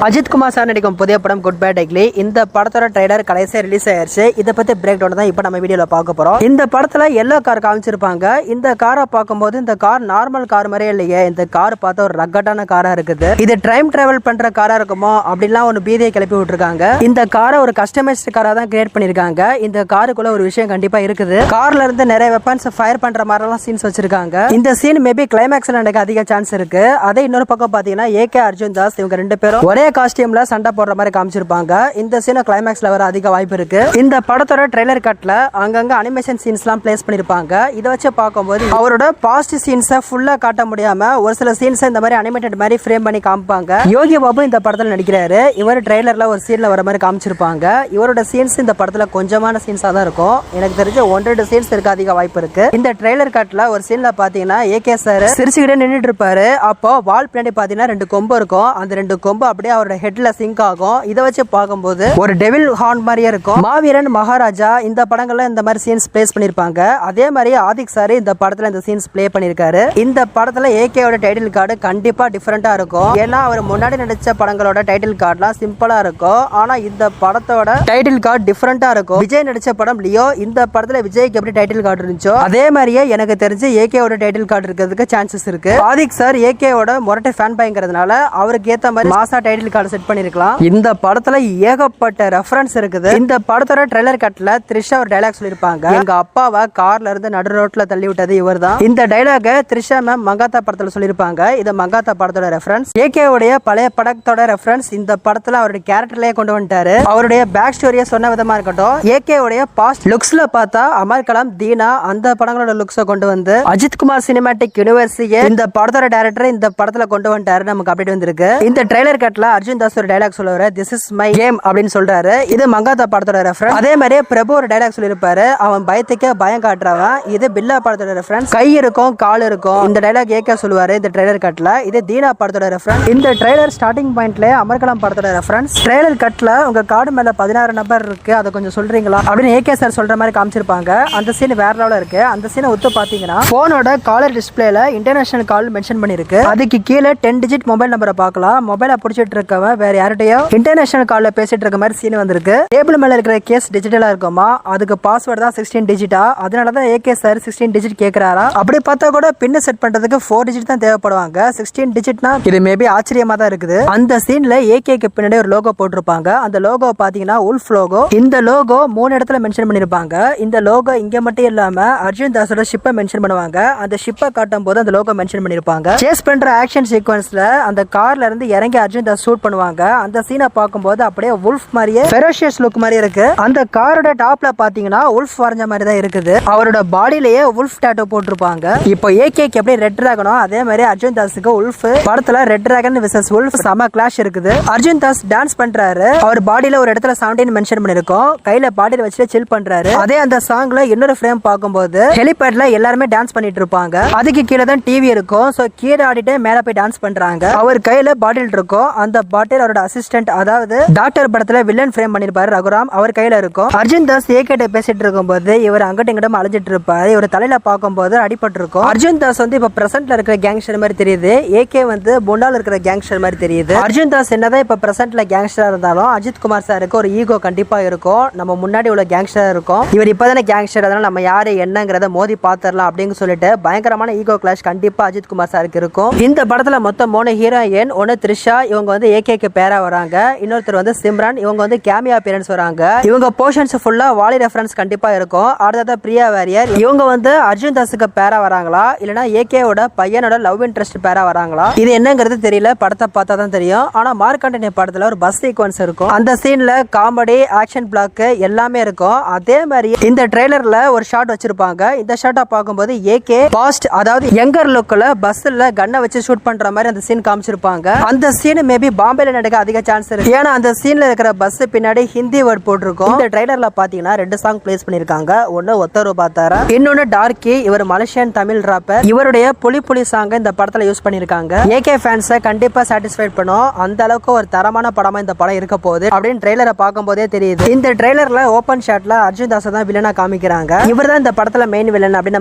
Ajith Kumar sir நடிக்கும் புதிய படம் குட் பேட் அக்லி. இந்த படத்தோட ட்ரைலர் கடைசியா ரிலீஸ் ஆயிருச்சு. இதை பத்தி பிரேக் டவுன் தான் இப்போ நம்ம வீடியோல பார்க்க போறோம். இந்த படத்துல எல்லோ கார் காமிச்சிருப்பாங்க. இந்த காரை பார்க்கும்போது இந்த கார் நார்மல் கார் மாதிரியே இல்லையே. இந்த கார் பார்த்தா ஒரு ரக்கட்டான காரா இருக்குது. இது டைம் டிராவல் பண்ற காரா இருக்குமோ அப்படிலாம் ஒரு பீதியை கிளப்பி விட்டுருக்காங்க. இந்த காரை ஒரு கஸ்டமைஸ்ட் காரா தான் கிரியேட் பண்ணிருக்காங்க. இந்த காருக்குள்ள ஒரு விஷயம் கண்டிப்பா இருக்குது. கார்ல இருந்து நிறைய வெப்பன்ஸ் ஃபயர் பண்ற மாதிரி எல்லாம் சீன்ஸ் வச்சிருக்காங்க. இந்த சீன் மேபி கிளைமேக்ஸ்ல நடக்க அதிக சான்ஸ் இருக்கு. அதே இன்னொரு பக்கம் பாத்தீங்கன்னா ஏகே அர்ஜுன் தாஸ் இவங்க ரெண்டு பேரும் ஒரே காஸ்டியூம்ல சண்டை போடுற மாதிரி காமிச்சிருப்பாங்க. இந்த சீன் கிளைமேக்ஸ்ல வர அதிக வாய்ப்பு இருக்கு. இந்த படத்தோட ட்ரெய்லர் கட்ல அங்கங்க அனிமேஷன் சீன்ஸ் எல்லாம் பிளேஸ் பண்ணிருப்பாங்க. இதை வச்சு பார்க்கும்போது அவரோட பாஸ்ட் சீன்ஸை ஃபுல்லா காட்ட முடியாம ஒரு சில சீன்ஸ் இந்த மாதிரி அனிமேட்டட் மாதிரி ஃப்ரேம் பண்ணி காமிப்பாங்க. யோகி பாபு இந்த படத்துல நடிக்கிறாரு. இவர் ட்ரெய்லர்ல ஒரு சீன்ல வர மாதிரி காமிச்சிருப்பாங்க. இவரோட சீன்ஸ் இந்த படத்துல கொஞ்சமான சீன்ஸா தான் இருக்கும். எனக்கு தெரிஞ்ச 1-2 சீன்ஸ் இருக்க அதிக வாய்ப்பு இருக்கு. இந்த ட்ரெய்லர் கட்ல ஒரு சீன்ல பாத்தீங்கன்னா ஏகே சார் சிரிச்சுக்கிட்டே நின்றுட்டு இருப்பாரு. அப்போ வால் பின்னாடி பாத்தீங்கன்னா 2 கொம்பு இருக்கும். அந்த 2 கொம்பு அப்படியே அவரோட ஹெட்ல சிங்க் ஆகும். இதை வச்சு பார்க்கும்போது ஒரு டெவில் ஹார்ன் மாதிரியே இருக்கும். மாவீரன் மகாராஜா இந்த படங்கள்ல இந்த மாதிரி சீன்ஸ் பிளேஸ் பண்ணிருப்பாங்க. அதே மாதிரி ஆதிக் சார் இந்த படத்துல இந்த சீன்ஸ் பிளே பண்ணிருக்காரு. இந்த படத்துல ஏகேயோட டைட்டில் கார்டு கண்டிப்பா டிஃபரெண்டா இருக்கும். ஏன்னா அவர் முன்னாடி நடிச்ச படங்களோட டைட்டில் கார்டுலாம் சிம்பிளா இருக்கும். ஆனா இந்த படத்தோட டைட்டில் கார்டு டிஃபரெண்டா இருக்கும். விஜய் நடிச்ச படம் லியோ. இந்த படத்துல விஜய்க்கு எப்படி டைட்டில் கார்டு இருந்துச்சோ அதே மாதிரியே எனக்கு தெரிஞ்சு ஏகேவோட டைட்டில் கார்டு இருக்கிறதுக்கு சான்சஸ் இருக்கு. ஆதிக் சார் ஏகேவோட மொரட்டை ஃபேன் பாய்ங்கிறதுனால அவருக்கு ஏத்த மாதிரி மாசா டைட்டில் கார்டு செட் பண்ணிருக்கலாம். இந்த படத்துல ஏகப்பட்ட ரெஃபரன்ஸ் இருக்குது. இந்த படத்தோட ட்ரெய்லர் கட்ல த்ரிஷா ஒரு டைலாக் சொல்லிருப்பாங்க. எங்க அப்பாவை கார்ல இருந்து நடு ரோட்ல தள்ளி விட்டது இவர்தான். இந்த டைலாக த்ரிஷா மேம் மங்காத்தா படத்துல சொல்லிருப்பாங்க. இது மங்காத்தா படத்தோட ரெஃபரன்ஸ். ஏகே உடைய பழைய படத்தோட ரெஃபரன்ஸ் இந்த படத்துல அவருடைய கேரக்டர்லயே கொண்டு வந்துட்டாரு. அவருடைய பேக் ஸ்டோரியை சொன்ன விதமா இருக்கட்டும். ஏகே உடைய பாஸ்ட் லுக்ஸ்ல பார்த்தா அமர் கலாம், தீனா அந்த படங்களோட லுக்ஸை கொண்டு வந்து அஜித் குமார் சினிமாட்டிக் யூனிவர்சிட்டியை இந்த படத்தோட டைரக்டர் இந்த படத்துல கொண்டு வந்துட்டாரு. நமக்கு அப்டேட் வந்திருக்கு. இந்த ட்ரெய்லர் கட்ல அர்ஜுன் தாஸ் ஒரு டைலாக் சொல்லுவாரு. திஸ் இஸ் மை கேம் அப்படின்னு சொல்றாரு. இது மங்காத்தா படத்தோட ரெஃபரன்ஸ். அதே மாதிரி பிரபு ஒரு டைலாக் சொல்லிருப்பாரு. அவன் பயத்துக்கே பயம் காட்டுறவன். இது பில்லா படத்தோட ரெஃபரன்ஸ். கை இருக்கும் கால் இருக்கும். இந்த டைலாக் ஏகே சொல்லுவாரு இந்த ட்ரெய்லர் கட்ல. இது தீனா படத்தோட ரெஃபரன்ஸ். இந்த ட்ரெய்லர் ஸ்டார்டிங் பாயிண்ட்ல அமர்கலாம் படத்தோட ரெஃபரன்ஸ். ட்ரெய்லர் கட்ல உங்க கார்டு மேல 16 நம்பர் இருக்கு, அதை கொஞ்சம் சொல்றீங்களா அப்படின்னு ஏகே சார் சொல்ற மாதிரி காமிச்சிருப்பாங்க. அந்த சீன் வேற லெவல்ல இருக்கு. அந்த சீனை ஒத்து பாத்தீங்கன்னா போனோட காலர் டிஸ்பிளேல இன்டர்நேஷனல் கால் மென்ஷன் பண்ணிருக்கு. அதுக்கு கீழே 10 டிஜிட் மொபைல் நம்பரை பார்க்கலாம். மொபைலை பிடிச்சிட்டு இருக்கவன் வேற யார்கிட்டயோ இன்டர்நேஷனல் கால்ல பேசிட்டு இருக்க மாதிரி சீன் வந்திருக்கு. டேபிள் மேல இருக்கிற கேஸ் டிஜிட்டலா இருக்குமா, அதுக்கு பாஸ்வேர்டு தான் 16 டிஜிட்டா. அதனாலதான் ஏகே சார் 16 டிஜிட் கேக்குறாரா. அப்படி பார்த்தா கூட பின் செட் பண்றதுக்கு 4 டிஜிட் தான் தேவைப்படுவாங்க. 16 டிஜிட்னா இது மேபி ஆச்சரியமா தான் இருக்குது. அந்த சீன்ல ஏகேக்கு பின்னாடி ஒரு லோகோ போட்டிருப்பாங்க. அந்த லோகோ பாத்தீங்கன்னா உல்ஃப் லோகோ. இந்த லோகோ 3 இடத்துல மென்ஷன் பண்ணிருப்பாங்க. இந்த லோகோ இங்க மட்டும் இல்லாம அர்ஜுன் தாஸோட ஷிப்பை மென்ஷன் பண்ணுவாங்க. அந்த ஷிப்பை காட்டும் போது அந்த லோகோ மென்ஷன் பண்ணிருப்பாங்க. சேஸ் பண்ற ஆக்ஷன் சீக்வன்ஸ்ல அந்த கார்ல இருந்து இறங்கி அர்ஜுன் தாஸ் ஷூட் பண்ணுவாங்க. அந்த சீனை பார்க்கும்போது அப்படியே உல்ஃப் மாதிரியே ஃபெரோஷியஸ் லுக் மாதிரி இருக்கு. அந்த காரோட டாப்ல பாத்தீங்கன்னா உல்ஃப் வரைஞ்ச மாதிரி தான் இருக்குது. அவரோட பாடியிலேயே உல்ஃப் டாட்டோ போட்டிருப்பாங்க. இப்போ ஏகேக்கு எப்படி ரெட் டிராகனோ அதே மாதிரி அர்ஜுன் தாஸுக்கு உல்ஃப் படத்துல ரெட் டிராகன் விசஸ் உல்ஃப் சம கிளாஷ் இருக்குது. அர்ஜுன் தாஸ் டான்ஸ் பண்றாரு. அவர் பாடியில ஒரு இடத்துல 17 மென்ஷன் பண்ணிருக்கோம். கையில பாடியில வச்சுட்டு சில் பண்றாரு. அதே அந்த சாங்ல இன்னொரு ஃப்ரேம் பார்க்கும்போது ஹெலிபேட்ல எல்லாருமே டான்ஸ் பண்ணிட்டு இருப்பாங்க. அதுக்கு கீழே தான் டிவி இருக்கும். சோ கீழே ஆடிட்டு மேல போய் டான்ஸ் பண்றாங்க. அவர் கையில பாட்டில் இருக்கும். அந்த பாட்டில் அவரோட அசிஸ்டன்ட் அதாவது டாக்டர் படத்துல வில்லன் ஃப்ரேம் பண்ணிருப்பாரு ரகுராம், அவர் கையில இருக்கும். அர்ஜுன் தாஸ் ஏகேட்ட பேசிட்டு இருக்கும்போது இவர் அங்கிட்ட இங்கிட்ட அலைஞ்சிட்டு இருப்பாரு. இவர் தலையில பார்க்கும்போது அடிபட்டு இருக்கும். அர்ஜுன் தாஸ் வந்து இப்ப பிரசன்ட்ல இருக்கிற கேங்ஸ்டர் மாதிரி தெரியுது. ஏகே வந்து முன்னாள் இருக்கிற கேங்ஸ்டர் மாதிரி தெரியுது. அர்ஜுன் தாஸ் என்னதான் இப்ப பிரசன்ட்ல கேங்ஸ்டரா இருந்தாலும் அஜித் குமார் சாருக்கு ஒரு ஈகோ கண்டிப்பா இருக்கும். நம்ம முன்னாடி உள்ள கேங்ஸ்டர் இருக்கும். இவர் இப்பதானே கேங்ஸ்டர், அதனால நம்ம யாரு என்னங்கறத மோதி பாத்திரலாம் அப்படின்னு சொல்லிட்டு பயங்கரமான ஈகோ கிளாஷ் கண்டிப்பா அஜித் குமார் சாருக்கு இருக்கும். இந்த படத்துல மொத்தம் 3 ஹீரோயின். ஒன்னு த்ரிஷா, இவங்க வந்து ஏகேக்கு பேரா வராங்க. இன்னொருத்தர் வந்து சிம்ரன், இவங்க வந்து கேமியா அப்பியரன்ஸ் வராங்க. இவங்க போர்ஷன்ஸ் ஃபுல்லா வாலி ரெஃபரன்ஸ் கண்டிப்பா இருக்கும். அடுத்ததா பிரியா வாரியர், இவங்க வந்து அர்ஜுன் தாஸுக்கு பேரா வராங்களா இல்லனா ஏகேவோட பையனோட லவ் இன்ட்ரெஸ்ட் பேரா வராங்களா இது என்னங்கிறது தெரியல. படத்தை பார்த்தா தான் தெரியும். ஆனா மார்க்கண்டனி படத்துல ஒரு பஸ் சீக்வன்ஸ் இருக்கும். அந்த சீன்ல காமெடி ஆக்ஷன் பிளாக் எல்லாமே இருக்கும். அதே மாதிரி இந்த ட்ரெய்லர்ல ஒரு ஷாட் வச்சிருப்பாங்க. இந்த ஷாட்டை பார்க்கும்போது ஏகே பாஸ்ட் அதாவது யங்கர் லுக்ல பஸ்ல கன்னை வச்சு ஷூட் பண்ற மாதிரி அந்த சீன் காமிச்சிருப்பாங்க. அந்த சீன் மேபி பாம்பேல நடக்க அதிக சான்ஸ் இருக்கு. ஏன்னா அந்த சீன்ல இருக்கிற பஸ் பின்னாடி ஹிந்தி வேர்ட் போட்டிருக்கும். இந்த ட்ரெய்லர்ல பாத்தீங்கன்னா 2 சாங் பிளேஸ் பண்ணிருக்காங்க. ஒன்னு ஒத்தரு பாத்தாரா, இன்னொன்னு டார்க்கி. இவர் மலேசியன் தமிழ் ராப்பர். இவருடைய புலி புலி சாங் இந்த படத்துல யூஸ் பண்ணிருக்காங்க. ஏகே ஃபேன்ஸை கண்டிப்பா சாட்டிஸ்ஃபைட் பண்ணும். அந்த அளவுக்கு ஒரு தரமான படமா இந்த படம் இருக்க போகுது அப்படின்னு ட்ரெய்லரை பார்க்கும் போதே தெரியுது. இந்த ட்ரெய்லர்ல ஓபன் ஷாட்ல அர்ஜுன் தாஸ் தான் வில்லனா காமிக்கிறாங்க. இவர் தான் இந்த படத்துல மெயின் வில்லன் அப்படின்னு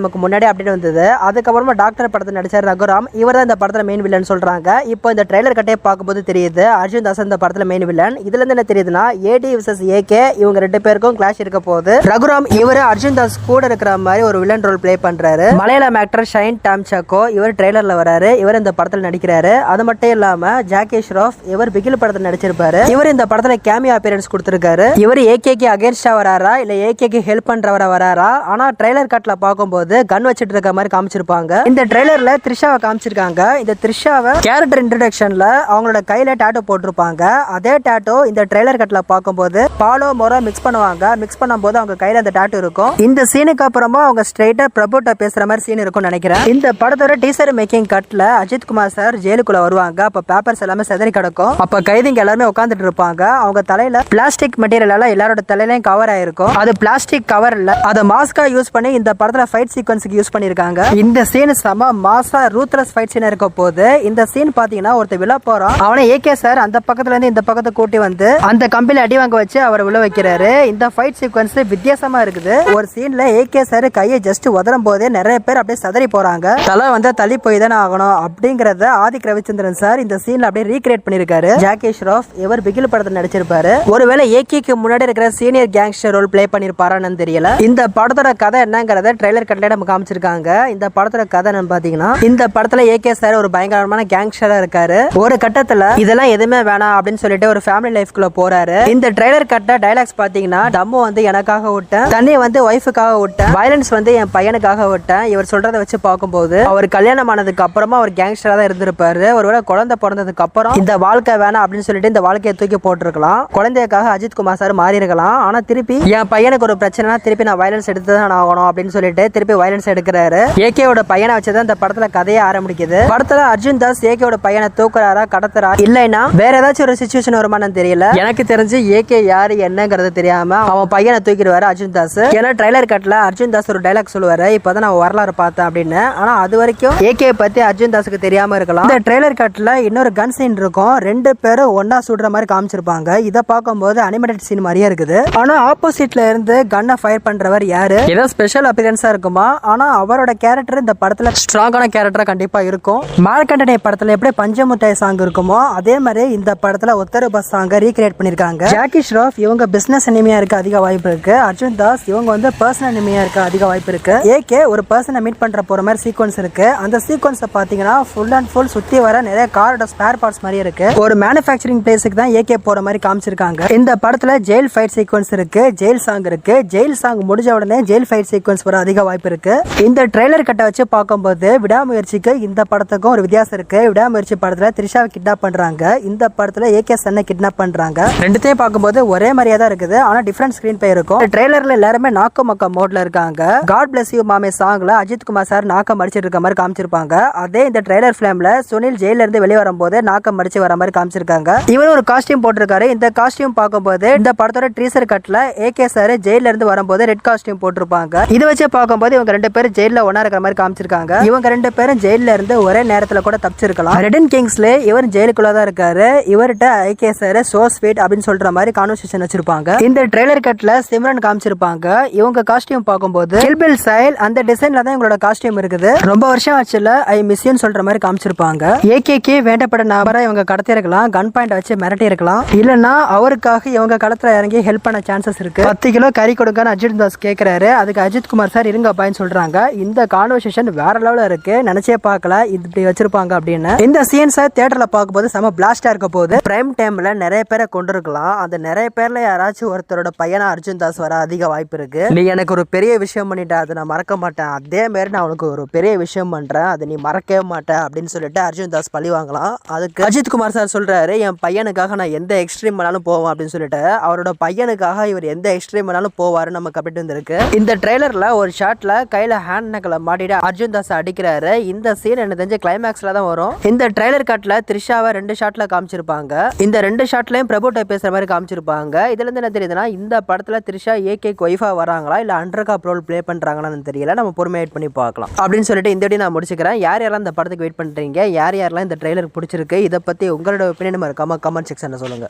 நமக்கு முன்னாடி அப்டேட் வந்தது. அதுக்கப்புறமா டாக்டர் படத்துல நடிச்சார் ரகுராம். இவர் தான் இந்த படத்துல மெயின் வில்லன் சொல்றாங்க. இப்போ இந்த ட்ரெய்லர் கட்டே பார்க்கும்போது தெரியுது. தெரியுது அர்ஜுன் தாஸ் இந்த படத்துல மெயின் வில்லன். இதுல இருந்து என்ன தெரியுதுன்னா ஏடி vs ஏகே இவங்க ரெண்டு பேருக்கும் கிளாஷ் இருக்க போகுது. ரகுராம் இவரு அர்ஜுன் தாஸ் கூட இருக்கிற மாதிரி ஒரு வில்லன் ரோல் பிளே பண்றாரு. மலையாளம் ஆக்டர் ஷைன் டாம் சாக்கோ இவர் ட்ரெய்லர்ல வராரு. இவர் இந்த படத்துல நடிக்கிறாரு. அது மட்டும் இல்லாம ஜாக்கி ஷ்ராஃப் இவர் பிகில் படத்துல நடிச்சிருப்பாரு. இவர் இந்த படத்துல கேமியோ அப்பியரன்ஸ் கொடுத்திருக்காரு. இவர் ஏகேக்கு அகைன்ஸ்டா வராரா இல்ல ஏகேக்கு ஹெல்ப் பண்றவரா வராரா? ஆனா ட்ரெய்லர் கட்ல பாக்கும்போது கன் வச்சிட்டு இருக்க மாதிரி காமிச்சிருப்பாங்க. இந்த ட்ரெய்லர்ல த்ரிஷாவை காமிச்சிருக்காங்க. இந்த த்ரிஷாவை கேரக்டர் இன்ட்ரோடக்ஷன்ல அவங்களோட கையில டாட்டோ போட்டிருப்பாங்க. அதே டாட்டோ இந்த ட்ரெய்லர் கட்ல பாக்கும்போது பாலோ மொரா மிக்ஸ் பண்ணுவாங்க. மிக்ஸ் பண்ணும்போது அவங்க கையில அந்த டாட்டோ இருக்கும். இந்த சீனுக்கு அப்புறமா அவங்க ஸ்ட்ரைட்டா பிரபுட்ட பேசுற மாதிரி சீன் இருக்கும் நினைக்கிறேன். இந்த படத்தோட டீசர் மேக்கிங் கட்ல அஜித் குமார் சார் ஜெயிலுக்குள்ள வருவாங்க. அப்ப பேப்பர்ஸ் எல்லாமே செதறி கிடக்கும். அப்ப கைதிங்க எல்லாருமே உட்கார்ந்துட்டு இருப்பாங்க. அவங்க தலையில பிளாஸ்டிக் மெட்டீரியல் எல்லாம் எல்லாரோட தலையிலயும் கவர் ஆயிருக்கும். அது பிளாஸ்டிக் கவர் இல்ல, அதை மாஸ்கா யூஸ் பண்ணி இந்த படத்துல ஃபைட் சீக்வன்ஸ்க்கு யூஸ் பண்ணிருக்காங்க. இந்த சீன் செம மாசா ரூத்லெஸ் ஃபைட் சீன் இருக்க போது. இந்த சீன் பாத்தீங்கன்னா ஒருத்தர் விழ போறான். அவனை ஏகே சார் அந்த பக்கத்துல இருந்து இந்த பக்கத்தை கூட்டி வந்து அந்த கம்பில அடி வாங்க வச்சு அவரை விழ வைக்கிறாரு. இந்த ஃபைட் சீக்வன்ஸ் வித்தியாசமா இருக்குது. ஒரு சீன்ல ஏகே சார் கையை ஜஸ்ட் உதறும் போதே நிறைய பேர் அப்படியே சதறி போறாங்க. தலை வந்து தள்ளி போய் தானே ஆகணும் அப்படிங்கறத ஆதிக் ரவிச்சந்திரன் சார் இந்த சீன்ல அப்படியே ரீக்ரியேட் பண்ணிருக்காரு. ஜாக்கி ஷ்ராஃப் இவர் பிகில் படத்துல நடிச்சிருப்பாரு. ஒருவேளை ஏகேக்கு முன்னாடி இருக்கிற சீனியர் கேங்ஸ்டர் ரோல் பிளே பண்ணிருப்பாரான்னு தெரியல. இந்த படத்தோட கதை என்னங்கறத ட்ரெய்லர் கட்ல நம்ம காமிச்சிருக்காங்க. இந்த படத்தோட கதை என்னன்னு பாத்தீங்கன்னா இந்த படத்துல ஏகே சார் ஒரு பயங்கரமான கேங்ஸ்டரா இருக்காரு. ஒரு கட்டத்துல இதெல்லாம் எதுவுமே வேணாம் அப்படின்னு சொல்லிட்டு ஒரு ஃபேமிலி லைஃப்குள்ள போறாரு. இந்த ட்ரெய்லர் கட்ட டைலாக்ஸ் பாத்தீங்கன்னா தம்மு வந்து எனக்காக விட்டேன், தண்ணி வந்து ஒய்ஃபுக்காக விட்டேன், வயலன்ஸ் வந்து என் பையனுக்காக விட்டேன். இவர் சொல்றதை வச்சு பார்க்கும்போது அவர் கல்யாணம் ஆனதுக்கு அப்புறமா அவர் கேங்ஸ்டரா தான் இருந்திருப்பாரு. ஒருவேளை குழந்தை பிறந்ததுக்கு அப்புறம் இந்த வாழ்க்கை வேணாம் அப்படின்னு சொல்லிட்டு இந்த வாழ்க்கையை தூக்கி போட்டிருக்கலாம். குழந்தைக்காக அஜித் குமார் சார் மாறி இருக்கலாம். ஆனா திருப்பி என் பையனுக்கு ஒரு பிரச்சனை, திருப்பி நான் வயலன்ஸ் எடுத்து தான் ஆகணும் அப்படின்னு சொல்லிட்டு திருப்பி வயலன்ஸ் எடுக்கிறாரு. ஏகேவோட பையனை வச்சுதான் இந்த படத்துல கதையை ஆரம்பிக்குது. படத்துல அர்ஜுன் தாஸ் ஏகேவோட பையனை தூக்குறாரா கடத்துறா இல்லைன்னா வேற ஏதாச்சும் ஒரு சிச்சுவேஷன் வருமானு தெரியல. எனக்கு தெரிஞ்சு ஏகே யாரு என்னங்கிறது தெரியாம அவன் பையனை தூக்கிடுவாரு அர்ஜுன் தாஸ். ஏன்னா ட்ரெய்லர் கட்ல அர்ஜுன் தாஸ் ஒரு டைலாக் சொல்லுவாரு, இப்பதான் நான் வரலாறு பார்த்தேன் அப்படின்னு. ஆனா அது வரைக்கும் ஏகே பத்தி அர்ஜுன் தாஸுக்கு தெரியாம இருக்கலாம். இந்த ட்ரெய்லர் கட்ல இன்னொரு கன் சீன் இருக்கும். ரெண்டு பேரும் ஒன்னா சுடுற மாதிரி காமிச்சிருப்பாங்க. இதை பார்க்கும்போது அனிமேட்டட் சீன் மாதிரியே இருக்குது. ஆனா ஆப்போசிட்ல இருந்து கன்னை ஃபயர் பண்றவர் யாரு? ஏதோ ஸ்பெஷல் அப்பியரன்ஸா இருக்குமா? ஆனா அவரோட கேரக்டர் இந்த படத்துல ஸ்ட்ராங்கான கேரக்டரா கண்டிப்பா இருக்கும். மார்க்கண்டனே படத்துல எப்படி பஞ்சமுட்டாய் சாங் இருக்குமோ அதே மாதிரி இந்த படத்துல ஒத்தரு பஸ் சாங்க ரீக்ரியேட் பண்ணிருக்காங்க. ஜாக்கி ஷ்ராஃப் இவங்க பிசினஸ் அனிமியா இருக்க அதிக வாய்ப்பு இருக்கு. அர்ஜுன் தாஸ் இவங்க வந்து பர்சனல் அனிமியா இருக்க அதிக வாய்ப்பு இருக்கு. ஏகே ஒரு பர்சனை மீட் பண்ற போற மாதிரி சீக்வன்ஸ் இருக்கு. அந்த சீக்வன்ஸ் பாத்தீங்கன்னா ஃபுல் அண்ட் ஃபுல் சுத்தி வர நிறைய காரோட ஸ்பேர் பார்ட்ஸ் மாதிரி இருக்கு. ஒரு மேனுஃபேக்சரிங் பிளேஸுக்கு தான் ஏகே போற மாதிரி காமிச்சிருக்காங்க. இந்த படத்துல ஜெயில் ஃபைட் சீக்வன்ஸ் இருக்கு, ஜெயில் சாங் இருக்கு. ஜெயில் சாங் முடிஞ்ச உடனே ஜெயில் ஃபைட் சீக்வன்ஸ் வர அதிக வாய்ப்பு இருக்கு. இந்த ட்ரெய்லர் கட்ட வச்சு பார்க்கும்போது விடாமுயற்சிக்கு இந்த படத்துக்கும் ஒரு வித்தியாசம் இருக்கு. விடாமுயற்சி படத்துல த்ரிஷாவை கிட்னாப் பண்றாங்க. இந்த படத்துல ஏகே சன்னை கிட்னாப் பண்றாங்க. ரெண்டுத்தையும் பார்க்கும்போது ஒரே மாதிரியா தான் இருக்குது. ஆனா டிஃபரண்ட் ஸ்கிரீன் பிளே இருக்கும். ட்ரெய்லர்ல எல்லாருமே நாக்க மக்கா மோட்ல இருக்காங்க. காட் பிளஸ் யூ மாமே சாங்ல அஜித் குமார் சார் நாக்க மடிச்சிட்டு இருக்க மாதிரி காமிச்சிருப்பாங்க. அதே இந்த ட்ரெய்லர் ஃபிலிம்ல சுனில் ஜெயில இருந்து வெளியே வரும்போது நாக்க மடிச்சு வர மாதிரி காமிச்சிருக்காங்க. இவர் ஒரு காஸ்டியூம் போட்டிருக்காரு. இந்த காஸ்டியூம் பார்க்கும்போது இந்த படத்தோட ட்ரீசர் கட்ல ஏகே சார் ஜெயில இருந்து வரும்போது ரெட் காஸ்டியூம் போட்டிருப்பாங்க. இதை வச்சு பார்க்கும்போது இவங்க ரெண்டு பேரும் ஜெயில ஒன்னா இருக்கிற மாதிரி காமிச்சிருக்காங்க. இவங்க ரெண்டு பேரும் ஜெயில இருந்து ஒரே நேரத்துல கூட தப்பிச்சிருக்கலாம். ரெடன் கிங்ஸ்ல இவர் ஜெயிலுக்குள்ள தான் இருக்காரு. இவர்கிட்ட ஏகே சார் சோ ஸ்வீட் அப்படின்னு சொல்ற மாதிரி கான்வர்சேஷன் வச்சிருப்பாங்க. இந்த ட்ரெய்லர் கட்ல சிம்ரன் காமிச்சிருப்பாங்க. இவங்க காஸ்டியூம் பார்க்கும்போது கில்பில் ஸ்டைல் அந்த டிசைன்ல தான் இவங்களோட காஸ்டியூம் இருக்குது. ரொம்ப வருஷம் ஆச்சுல ஐ மிஸ் யூன்னு சொல்ற மாதிரி காமிச்சிருப்பாங்க. ஏகேக்கு வேண்டப்பட்ட நபரை இவங்க கடத்தி இருக்கலாம், கன் பாயிண்ட் வச்சு மிரட்டி இருக்கலாம், இல்லன்னா அவருக்காக இவங்க களத்துல இறங்கி ஹெல்ப் பண்ண சான்சஸ் இருக்கு. 10 கிலோ கறி கொடுங்கன்னு அஜித் தாஸ் கேட்கிறாரு. அதுக்கு அஜித் குமார் சார் இருங்க பாயின்னு சொல்றாங்க. இந்த கான்வர்சேஷன் வேற லெவல்ல இருக்கு. நினைச்சே பார்க்கல இப்படி வச்சிருப்பாங்க அப்படின்னு. இந்த சீன்ஸை தியேட்டர்ல பார்க்கும்போது செம பிளாஸ்டா இருக்க போது. பிரைம் டைம்ல நிறைய பேரை கொண்டு இருக்கலாம். அந்த நிறைய பேர்ல யாராச்சும் ஒருத்தரோட பையனா அர்ஜுன் தாஸ் வர அதிக வாய்ப்பு இருக்கு. நீ எனக்கு ஒரு பெரிய விஷயம் பண்ணிட்ட, அதை நான் மறக்க மாட்டேன், அதே மாதிரி நான் உனக்கு ஒரு பெரிய விஷயம் பண்றேன், அதை நீ மறக்கவே மாட்டேன் அப்படின்னு சொல்லிட்டு அர்ஜுன் தாஸ் பழி வாங்கலாம். அதுக்கு அஜித் குமார் சார் சொல்றாரு, என் பையனுக்காக நான் எந்த எக்ஸ்ட்ரீம் பண்ணாலும் போவேன் அப்படின்னு சொல்லிட்டு. அவரோட பையனுக்காக இவர் எந்த எக்ஸ்ட்ரீம் பண்ணாலும் போவாரு நமக்கு அப்படி இருந்திருக்கு. இந்த ட்ரெய்லர்ல ஒரு ஷாட்ல கையில ஹேண்ட் நக்கல மாட்டிட்டு அர்ஜுன் தாஸ் அடிக்கிறாரு. இந்த சீன் எனக்கு தெரிஞ்ச கிளைமேக்ஸ்ல தான் வரும். இந்த ட்ரெய்லர் கட்ல த்ரிஷாவை 2 ஷாட்ல காமிச்சிருப்பாங்க. இந்த 2 ஷாட்லயும் பிரபுட்ட பேசுற மாதிரி காமிச்சிருப்பாங்க. இதுல இருந்து என்ன தெரியுதுன்னா இந்த படத்துல த்ரிஷா ஏகே ஒய்ஃபா வராங்களா இல்ல அண்டர் காப் ரோல் பிளே பண்றாங்களான்னு தெரியல. நம்ம பொறுமையா வெயிட் பண்ணி பார்க்கலாம் அப்படின்னு சொல்லிட்டு இந்த வீடியோ நான் முடிச்சுக்கிறேன். யார் யாரெல்லாம் இந்த படத்துக்கு வெயிட் பண்றீங்க, யார் யாரெல்லாம் இந்த ட்ரெய்லர் பிடிச்சிருக்கு, இதை பத்தி உங்களோட ஒப்பீனியன் மறக்காம கமெண்ட் செக்ஷன்ல சொல்லுங்க.